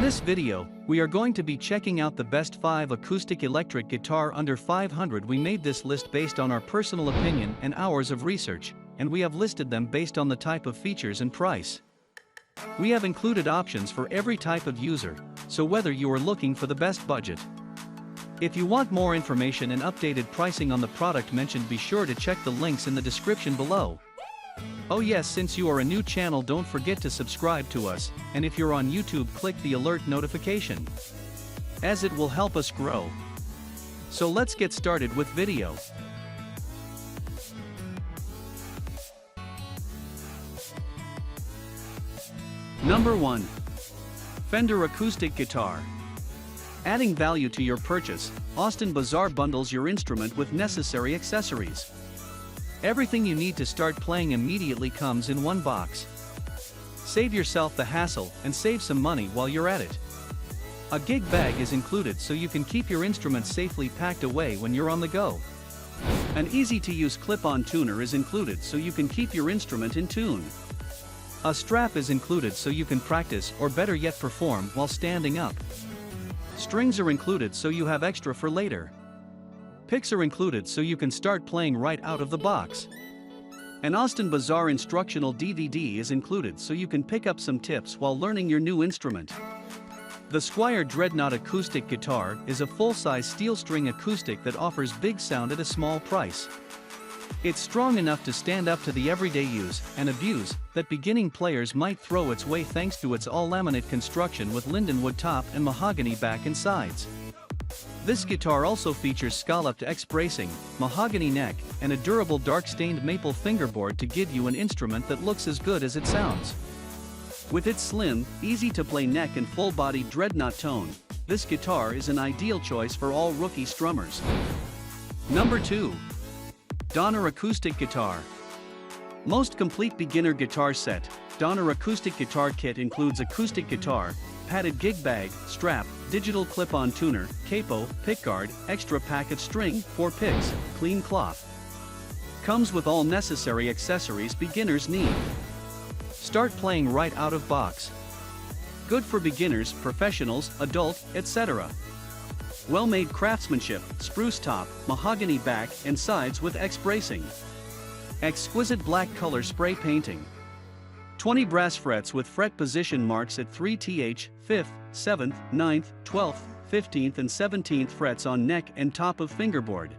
this video, we are going to be checking out the best 5 acoustic electric guitar under 500. We made this list based on our personal opinion and hours of research, and we have listed them based on the type of features and price. We have included options for every type of user, so whether you are looking for the best budget. If you want more information and updated pricing on the product mentioned, be sure to check the links in the description below. Oh yes, since you are a new channel, don't forget to subscribe to us, and if you're on YouTube, click the alert notification, as it will help us grow. So let's get started with video. Number 1. Fender Acoustic Guitar. Adding value to your purchase, Austin Bazaar bundles your instrument with necessary accessories. Everything you need to start playing immediately comes in one box. Save yourself the hassle and save some money while you're at it. A gig bag is included so you can keep your instrument safely packed away when you're on the go. An easy-to-use clip-on tuner is included so you can keep your instrument in tune. A strap is included so you can practice, or better yet perform, while standing up. Strings are included so you have extra for later. Picks are included so you can start playing right out of the box. An Austin Bazaar instructional DVD is included so you can pick up some tips while learning your new instrument. The Squier Dreadnought acoustic guitar is a full-size steel string acoustic that offers big sound at a small price. It's strong enough to stand up to the everyday use and abuse that beginning players might throw its way thanks to its all-laminate construction with lindenwood top and mahogany back and sides. This guitar also features scalloped X bracing, mahogany neck, and a durable dark-stained maple fingerboard to give you an instrument that looks as good as it sounds. With its slim, easy-to-play neck and full-body Dreadnought tone, this guitar is an ideal choice for all rookie strummers. Number 2. Donner Acoustic Guitar. Most complete beginner guitar set, Donner Acoustic Guitar Kit includes acoustic guitar, padded gig bag, strap, digital clip-on tuner, capo, pickguard, extra pack of string, 4 picks, clean cloth. Comes with all necessary accessories beginners need. Start playing right out of box. Good for beginners, professionals, adult, etc. Well-made craftsmanship, spruce top, mahogany back and sides with X bracing. Exquisite black color spray painting. 20 brass frets with fret position marks at 3th, 5th, 7th, 9th, 12th, 15th and 17th frets on neck and top of fingerboard.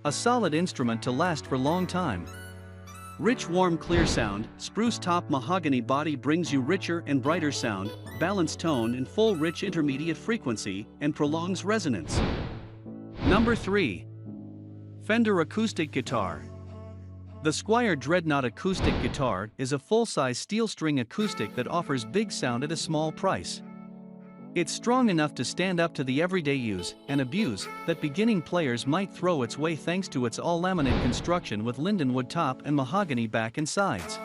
A solid instrument to last for long time. Rich, warm, clear sound, spruce top, mahogany body brings you richer and brighter sound, balanced tone and full rich intermediate frequency, and prolongs resonance. Number 3. Fender Acoustic Guitar. The Squier Dreadnought acoustic guitar is a full-size steel string acoustic that offers big sound at a small price. It's strong enough to stand up to the everyday use and abuse that beginning players might throw its way thanks to its all-laminate construction with lindenwood top and mahogany back and sides.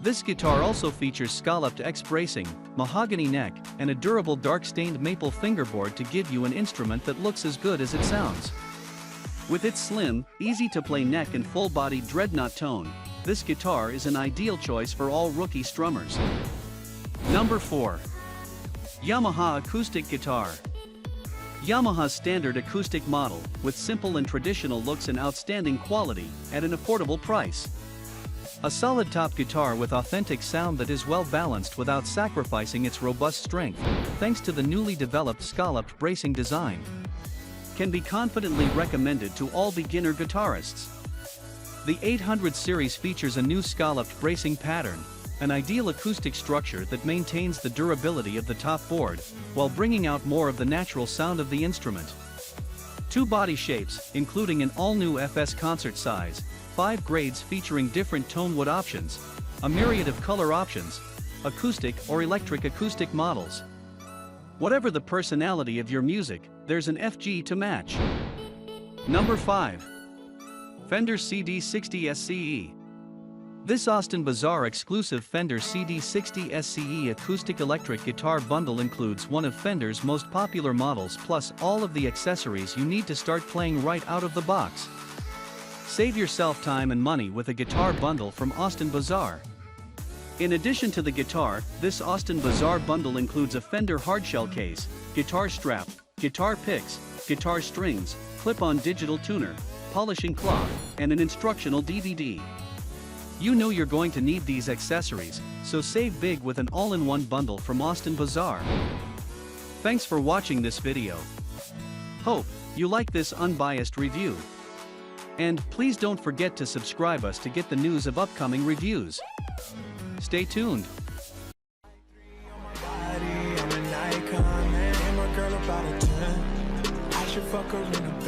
This guitar also features scalloped X bracing, mahogany neck, and a durable dark-stained maple fingerboard to give you an instrument that looks as good as it sounds. With its slim, easy-to-play neck and full-body Dreadnought tone, this guitar is an ideal choice for all rookie strummers. Number 4. Yamaha Acoustic Guitar. Yamaha's standard acoustic model, with simple and traditional looks and outstanding quality, at an affordable price. A solid top guitar with authentic sound that is well balanced without sacrificing its robust strength, thanks to the newly developed scalloped bracing design. Can be confidently recommended to all beginner guitarists. The 800 series features a new scalloped bracing pattern, an ideal acoustic structure that maintains the durability of the top board, while bringing out more of the natural sound of the instrument. 2 body shapes, including an all-new FS concert size, 5 grades featuring different tone wood options, a myriad of color options, acoustic or electric acoustic models. Whatever the personality of your music, there's an FG to match. Number 5. Fender CD60 SCE. This Austin Bazaar exclusive Fender CD60 SCE acoustic electric guitar bundle includes one of Fender's most popular models plus all of the accessories you need to start playing right out of the box. Save yourself time and money with a guitar bundle from Austin Bazaar. In addition to the guitar, this Austin Bazaar bundle includes a Fender hardshell case, guitar strap, guitar picks, guitar strings, clip-on digital tuner, polishing cloth, and an instructional DVD. You know you're going to need these accessories, so save big with an all-in-one bundle from Austin Bazaar. Thanks for watching this video. Hope you like this unbiased review. And please don't forget to subscribe us to get the news of upcoming reviews. Stay tuned. Fuck her in a